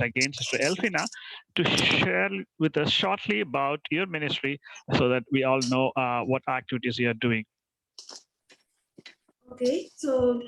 again, Sister Elfina, to share with us shortly about your ministry so that we all know what activities you are doing. Okay, so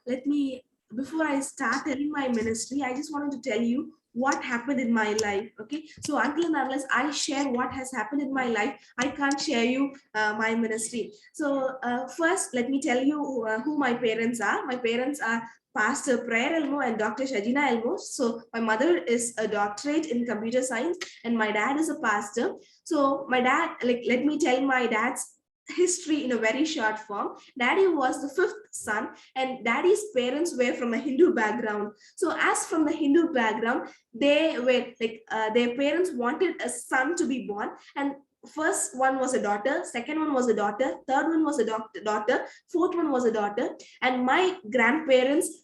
let me, before I start telling my ministry, I just wanted to tell you what happened in my life. Okay, so until and unless I share what has happened in my life, I can't share you my ministry. So first, let me tell you who my parents are. My parents are Pastor Prayer Elmo and Dr. Shajina Elmo. So my mother is a doctorate in computer science, and my dad is a pastor. So my dad, like, let me tell my dad's history in a very short form. Daddy was the fifth son, and daddy's parents were from a Hindu background. So as from the Hindu background, they were like their parents wanted a son to be born, and first one was a daughter, second one was a daughter, third one was a daughter, fourth one was a daughter. And my grandparents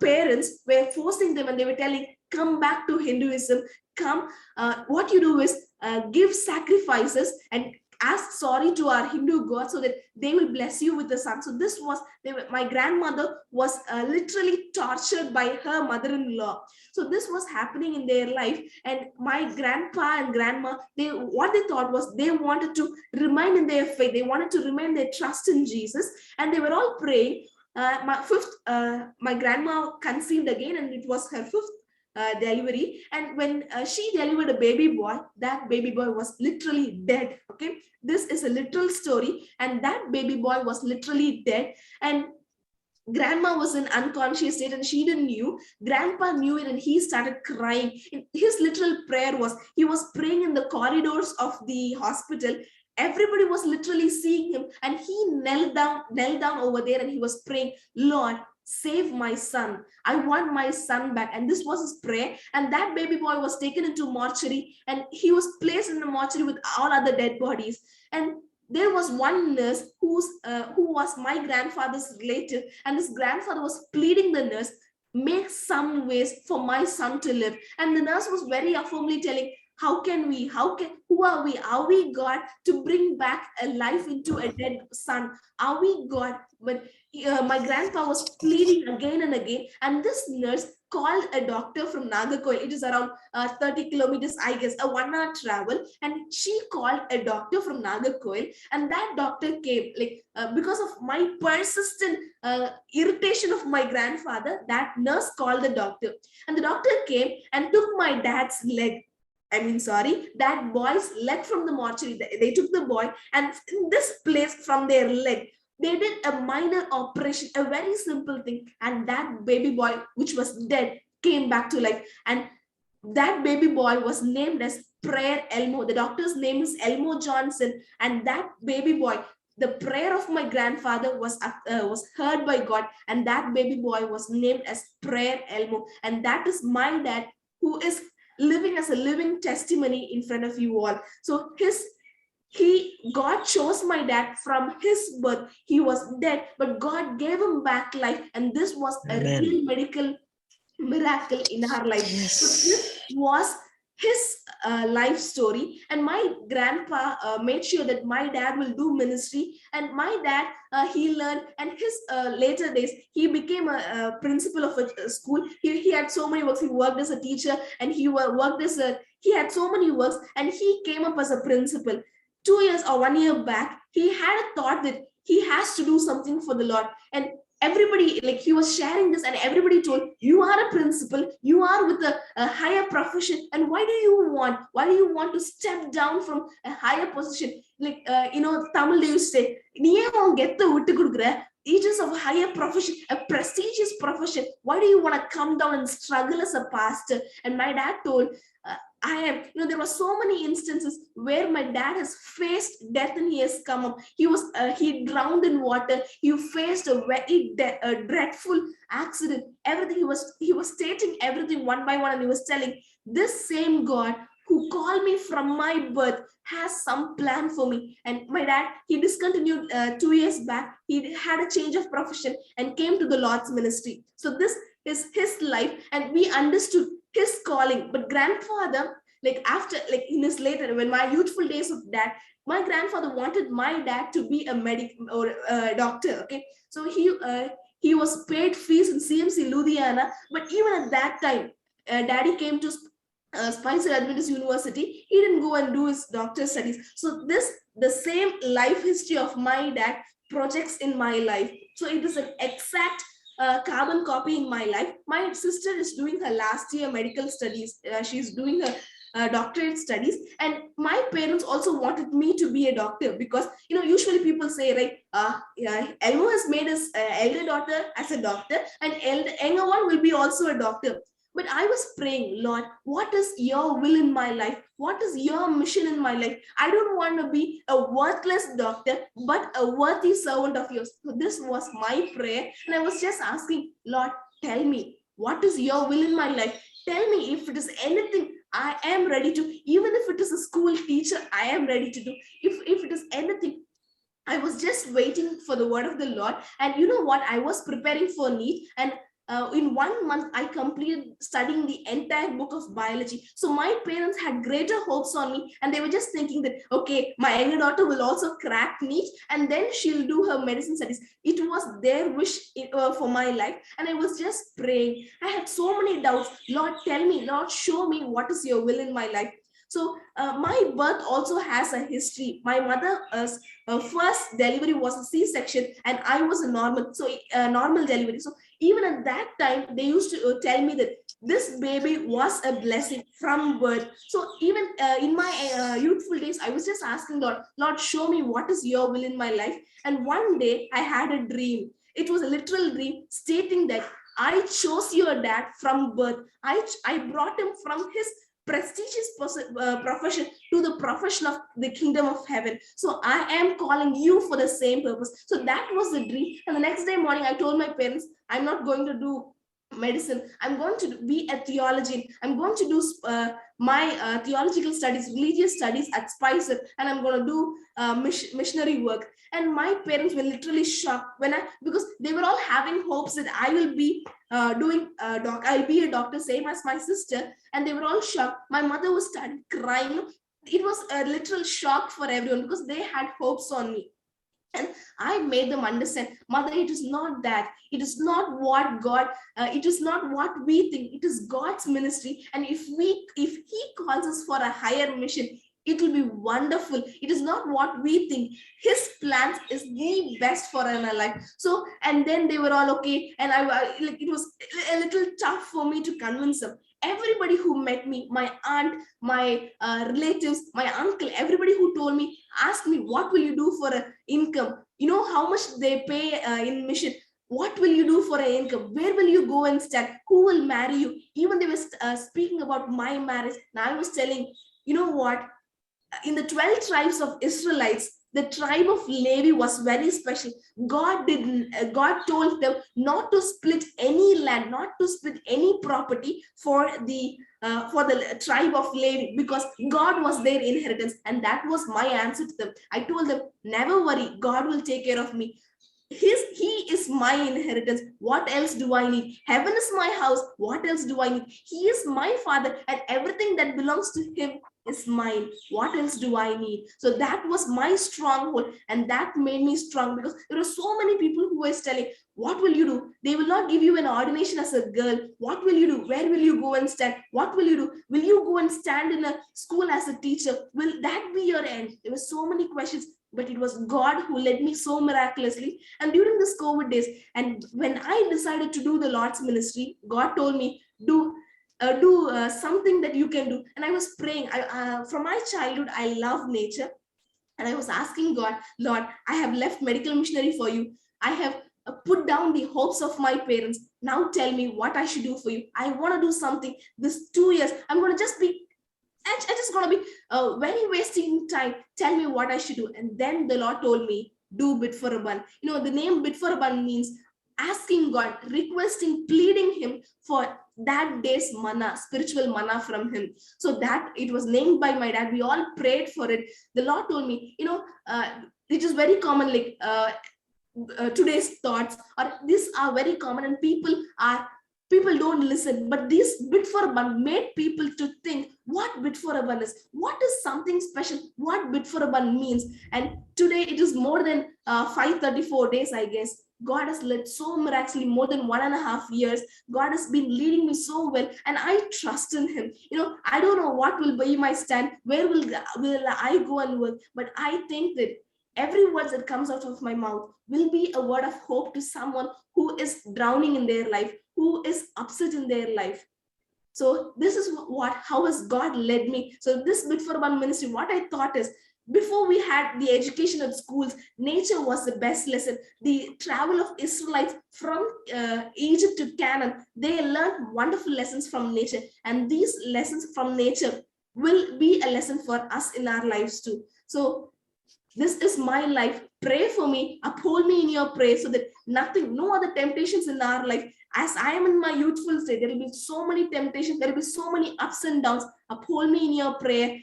parents were forcing them, and they were telling, come back to Hinduism, come, what you do is give sacrifices and ask sorry to our Hindu god so that they will bless you with the son. So this was, my grandmother was literally tortured by her mother-in-law. So this was happening in their life, and my grandpa and grandma, they, what they thought was, they wanted to remain in their faith, they wanted to remain their trust in Jesus, and they were all praying. My grandma conceived again, and it was her fifth delivery. And when she delivered a baby boy, that baby boy was literally dead. Okay, this is a literal story, and that baby boy was literally dead. And grandma was in unconscious state, and she didn't knew. Grandpa knew it, and he started crying. His literal prayer was, he was praying in the corridors of the hospital. Everybody was literally seeing him, and he knelt down over there, and he was praying, Lord, save my son, I want my son back. And this was his prayer. And that baby boy was taken into mortuary, and he was placed in the mortuary with all other dead bodies. And there was one nurse who was my grandfather's relative, and this grandfather was pleading the nurse, make some ways for my son to live. And the nurse was very affirmably telling, who are we God to bring back a life into a dead son? Are we God? But my grandpa was pleading again and again, and this nurse called a doctor from Nagarkoil. It is around 30 kilometers, I guess, a 1 hour travel. And she called a doctor from Nagarkoil, and that doctor came. Like because of my persistent irritation of my grandfather, that nurse called the doctor, and the doctor came and took my dad's leg. That boy's leg from the mortuary. They took the boy, and in this place from their leg, they did a minor operation, a very simple thing, and that baby boy, which was dead, came back to life. And that baby boy was named as Prayer Elmo. The doctor's name is Elmo Johnson, and that baby boy, the prayer of my grandfather was heard by God, and that baby boy was named as Prayer Elmo. And that is my dad, who is living as a living testimony in front of you all. So God chose my dad from his birth. He was dead, but God gave him back life, and this was a real medical miracle in our life. So this was his life story, and my grandpa made sure that my dad will do ministry. And my dad, he learned, and his later days, he became a principal of a school. He had so many works. He worked as a teacher, and he had so many works, and he came up as a principal. 2 years or 1 year back, he had a thought that he has to do something for the Lord. And everybody, like, he was sharing this, and everybody told, you are a principal, you are with a higher profession, and why do you want to step down from a higher position? Like Tamil, they used to say, it is of a higher profession, a prestigious profession. Why do you want to come down and struggle as a pastor? And my dad told, there were so many instances where my dad has faced death, and he has come up. He drowned in water. He faced a very dreadful accident. Everything, he was stating everything one by one, and he was telling, this same God who called me from my birth has some plan for me. And my dad, he discontinued 2 years back. He had a change of profession and came to the Lord's ministry. So this is his life, and we understood his calling. But grandfather, in his later, when my youthful days of dad, my grandfather wanted my dad to be a medic or a doctor. Okay, so he was paid fees in CMC Ludhiana, but even at that time, daddy came to Spicer Adventist University, he didn't go and do his doctor's studies. So the same life history of my dad projects in my life. So it is an exact carbon copy in my life. My sister is doing her last year medical studies. She's doing her doctorate studies, and my parents also wanted me to be a doctor, because usually people say, right, yeah, Elmo has made his elder daughter as a doctor, and younger one will be also a doctor. But I was praying, Lord, what is your will in my life? What is your mission in my life? I don't want to be a worthless doctor, but a worthy servant of yours. So this was my prayer. And I was just asking, Lord, tell me, what is your will in my life? Tell me if it is anything, I am ready to. Even if it is a school teacher, I am ready to do. If it is anything, I was just waiting for the word of the Lord. And you know what? I was preparing for NEET, and in 1 month, I completed studying the entire book of biology. So my parents had greater hopes on me, and they were just thinking that, okay, my younger daughter will also crack NEET, and then she'll do her medicine studies. It was their wish for my life, and I was just praying. I had so many doubts. Lord, tell me. Lord, show me what is your will in my life. So my birth also has a history. My mother's first delivery was a C-section, and I was a normal, so normal delivery. So even at that time, they used to tell me that this baby was a blessing from birth. So even in my youthful days, I was just asking Lord, Lord, show me what is your will in my life. And one day I had a dream. It was a literal dream stating that I chose your dad from birth. I brought him from his prestigious profession to the profession of the kingdom of heaven. So I am calling you for the same purpose. So that was the dream. And the next day morning, I told my parents, I'm not going to do medicine. I'm going to be a theologian. I'm going to do my theological studies, religious studies at Spicer, and I'm going to do missionary work. And my parents were literally shocked because they were all having hopes that I will be I'll be a doctor, same as my sister, and they were all shocked. My mother was started crying. It was a literal shock for everyone because they had hopes on me. And I made them understand, Mother, it is not that. It is not what God, it is not what we think. It is God's ministry. And if he calls us for a higher mission, it will be wonderful. It is not what we think. His plans is the best for our life. So, and then they were all okay. And it was a little tough for me to convince them. Everybody who met me, my aunt, my relatives, my uncle, everybody who told me, asked me, what will you do for an income? You know how much they pay in mission. What will you do for an income? Where will you go and stand? Who will marry you? Even they were speaking about my marriage. And I was telling, you know what? In the 12 tribes of Israelites, the tribe of Levi was very special. God told them not to split any land, not to split any property for the tribe of Levi, because God was their inheritance. And that was my answer to them. I told them, never worry, God will take care of me. He is my inheritance. What else do I need? Heaven is my house. What else do I need? He is my father, and everything that belongs to him is mine. What else do I need? So that was my stronghold, and that made me strong, because there were so many people who were telling, what will you do? They will not give you an ordination as a girl. What will you do? Where will you go and stand? What will you do? Will you go and stand in a school as a teacher? Will that be your end? There were so many questions, but it was God who led me so miraculously. And during this COVID days, and when I decided to do the Lord's ministry, God told me, do something that you can do. And I was praying. From my childhood, I love nature. And I was asking God, Lord, I have left medical missionary for you. I have put down the hopes of my parents. Now tell me what I should do for you. I want to do something. This 2 years, I'm going to just be, I just going to be very wasting time. Tell me what I should do. And then the Lord told me, do bid for a bun. You know, the name bid for a bun means asking God, requesting, pleading him for that day's manna, spiritual manna from him. So that it was named by my dad. We all prayed for it. The Lord told me, it is very common, like today's thoughts, or these are very common, and people don't listen. But this bid for a bun made people to think what bid for a bun is, what is something special, what bid for a bun means. And today it is more than 534 days, I guess. God has led so miraculously more than 1.5 years. God has been leading me so well, and I trust in Him. I don't know what will be my stand, where will I go and work, but I think that every word that comes out of my mouth will be a word of hope to someone who is drowning in their life, who is upset in their life. So this is how has God led me. So this bit for one ministry, what I thought is, before we had the education at schools, nature was the best lesson. The travel of Israelites from Egypt to Canaan, they learned wonderful lessons from nature, and these lessons from nature will be a lesson for us in our lives too. So this is my life. Pray for me, uphold me in your prayer, so that nothing, no other temptations in our life. As I am in my youthful state, there will be so many temptations, there will be so many ups and downs. Uphold me in your prayer.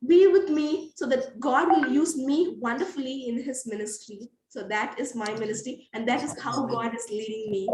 Be with me so that God will use me wonderfully in His ministry. So that is my ministry, and that is how God is leading me.